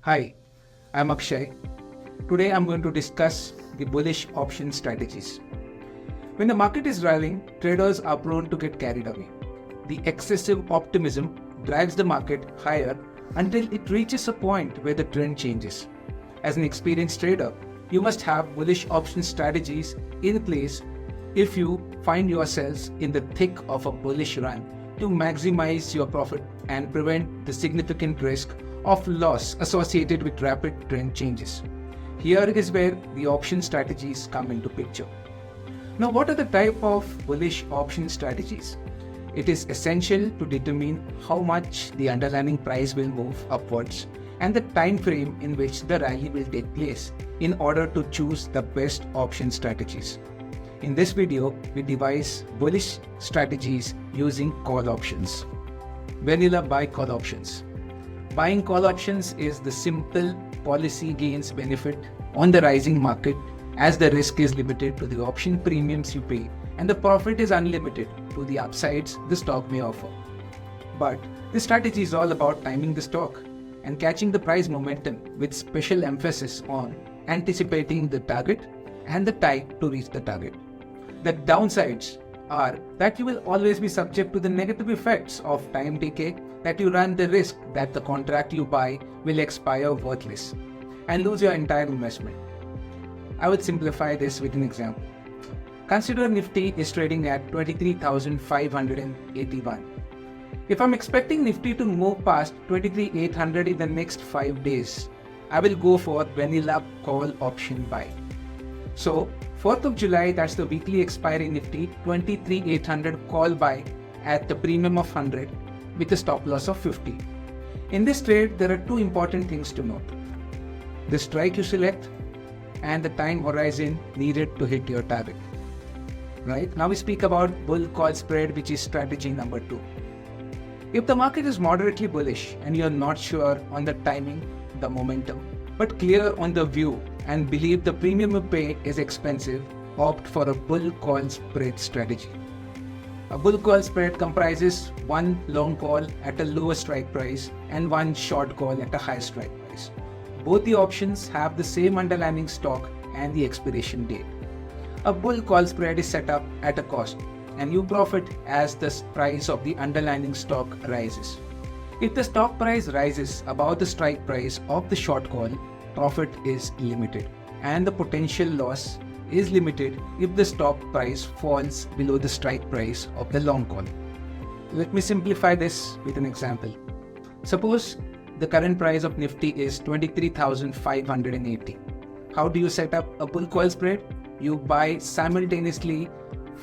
Hi, I'm Akshay. Today I'm going to discuss the bullish option strategies. When the market is rallying, traders are prone to get carried away. The excessive optimism drives the market higher until it reaches a point where the trend changes. As an experienced trader, you must have bullish option strategies in place if you find yourselves in the thick of a bullish run to maximize your profit and prevent the significant risk of loss associated with rapid trend changes. Here is where the option strategies come into picture. Now, what are the type of bullish option strategies? It is essential to determine how much the underlying price will move upwards and the time frame in which the rally will take place in order to choose the best option strategies. In this video, we devise bullish strategies using call options. Vanilla buy call options. Buying call options is the simple policy gains benefit on the rising market as the risk is limited to the option premiums you pay and the profit is unlimited to the upsides the stock may offer. But this strategy is all about timing the stock and catching the price momentum with special emphasis on anticipating the target and the time to reach the target. The downsides are that you will always be subject to the negative effects of time decay, that you run the risk that the contract you buy will expire worthless and lose your entire investment. I would simplify this with an example. Consider Nifty is trading at 23,581. If I'm expecting Nifty to move past 23,800 in the next 5 days, I will go for vanilla call option buy. So 4th of July, that's the weekly expiry Nifty 23,800 call buy at the premium of 100 with a stop loss of 50. In this trade, there are two important things to note: the strike you select and the time horizon needed to hit your target. Right? Now we speak about bull call spread, which is strategy number 2. If the market is moderately bullish and you're not sure on the timing, the momentum, but clear on the view and believe the premium you pay is expensive, opt for a bull call spread strategy. A bull call spread comprises one long call at a lower strike price and one short call at a higher strike price. Both the options have the same underlying stock and the expiration date. A bull call spread is set up at a cost and you profit as the price of the underlying stock rises. If the stock price rises above the strike price of the short call, profit is limited and the potential loss is limited if the stock price falls below the strike price of the long call. Let me simplify this with an example. Suppose the current price of Nifty is 23,580. How do you set up a bull call spread? You buy simultaneously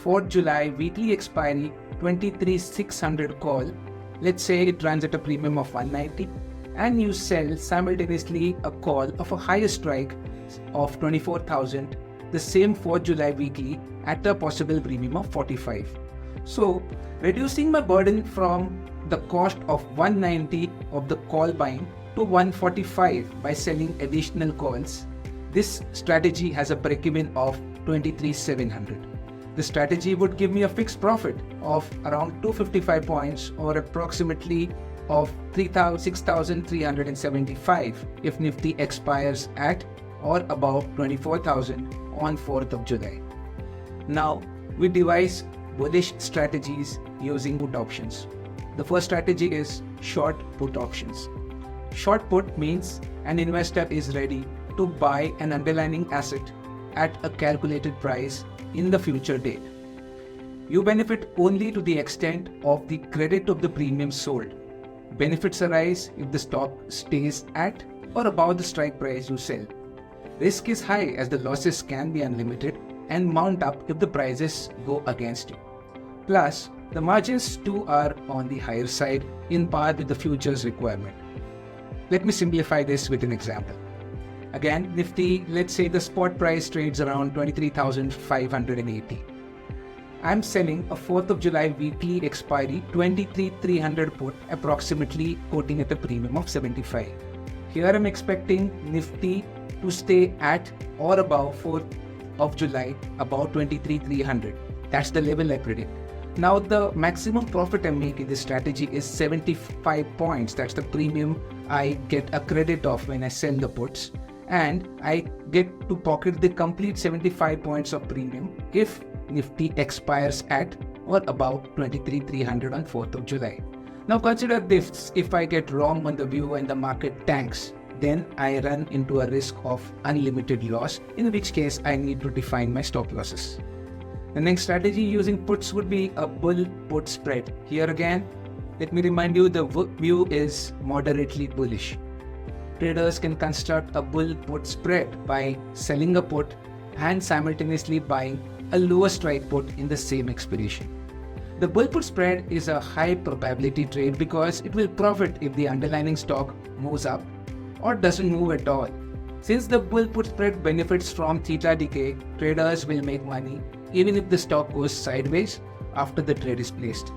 4th July weekly expiry 23,600 call. Let's say it runs at a premium of 190, and you sell simultaneously a call of a higher strike of 24,000, the same 4th July weekly at a possible premium of 45. So, reducing my burden from the cost of 190 of the call buying to 145 by selling additional calls, this strategy has a break-even of 23,700. The strategy would give me a fixed profit of around 255 points or approximately of 6,375 if Nifty expires at or above 24,000 on 4th of July. Now, we devise bullish strategies using put options. The first strategy is short put options. Short put means an investor is ready to buy an underlying asset at a calculated price in the future date. You benefit only to the extent of the credit of the premium sold. Benefits arise if the stock stays at or above the strike price you sell. Risk is high as the losses can be unlimited and mount up if the prices go against you. Plus, the margins too are on the higher side in par with the futures requirement. Let me simplify this with an example. Again, Nifty, let's say the spot price trades around 23,580. I'm selling a 4th of July weekly expiry 23,300 put, approximately quoting at a premium of 75. Here I'm expecting Nifty to stay at or above 4th of July, about 23,300. That's the level I predict. Now the maximum profit I'm making this strategy is 75 points. That's the premium I get a credit off when I sell the puts, and I get to pocket the complete 75 points of premium if Nifty expires at or above 23,300 on 4th of July. Now consider this: if I get wrong on the view and the market tanks, then I run into a risk of unlimited loss, in which case I need to define my stop losses. The next strategy using puts would be a bull put spread. Here again, let me remind you, the view is moderately bullish. Traders can construct a bull put spread by selling a put and simultaneously buying a lower strike put in the same expiration. The bull put spread is a high probability trade because it will profit if the underlying stock moves up or doesn't move at all. Since the bull put spread benefits from theta decay, traders will make money even if the stock goes sideways after the trade is placed.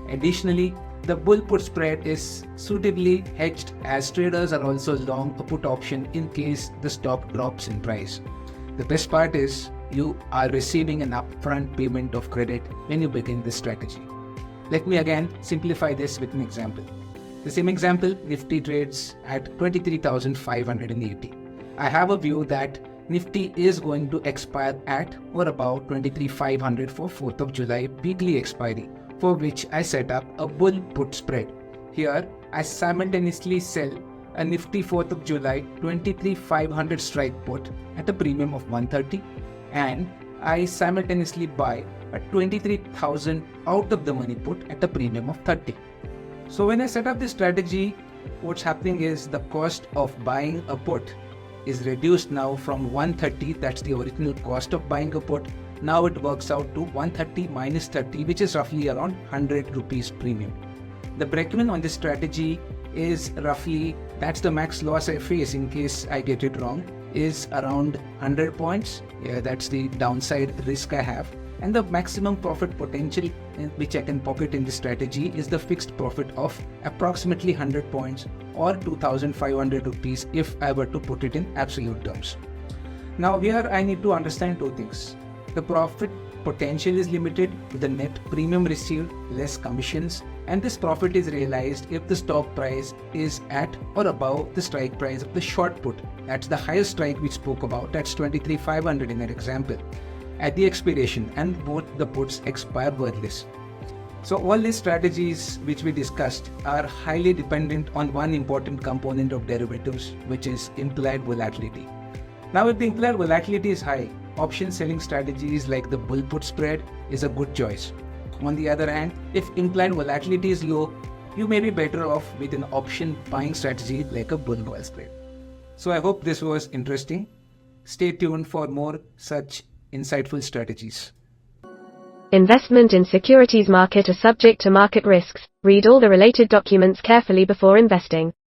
Additionally, the bull put spread is suitably hedged as traders are also long a put option in case the stock drops in price. The best part is you are receiving an upfront payment of credit when you begin this strategy. Let me again simplify this with an example. The same example, Nifty trades at 23,580. I have a view that Nifty is going to expire at or about 23,500 for 4th of July weekly expiry, for which I set up a bull put spread. Here, I simultaneously sell a Nifty 4th of July 23,500 strike put at a premium of 130, and I simultaneously buy a 23,000 out of the money put at a premium of 30. So when I set up this strategy, what's happening is the cost of buying a put is reduced now from 130, that's the original cost of buying a put. Now it works out to 130 minus 30, which is roughly around 100 rupees premium. The break-even on this strategy is roughly, that's the max loss I face in case I get it wrong, is around 100 points. Yeah, that's the downside risk I have. And the maximum profit potential which I can pocket in this strategy is the fixed profit of approximately 100 points or 2,500 rupees if I were to put it in absolute terms. Now here I need to understand two things. The profit potential is limited to the net premium received less commissions, and this profit is realized if the stock price is at or above the strike price of the short put. That's the highest strike we spoke about, that's 23,500 in that example, at the expiration, and both the puts expire worthless. So all these strategies which we discussed are highly dependent on one important component of derivatives, which is implied volatility. Now if the implied volatility is high, option selling strategies like the bull put spread is a good choice. On the other hand, if implied volatility is low, you may be better off with an option buying strategy like a bull call spread. So I hope this was interesting. Stay tuned for more such insightful strategies. Investment in securities market are subject to market risks. Read all the related documents carefully before investing.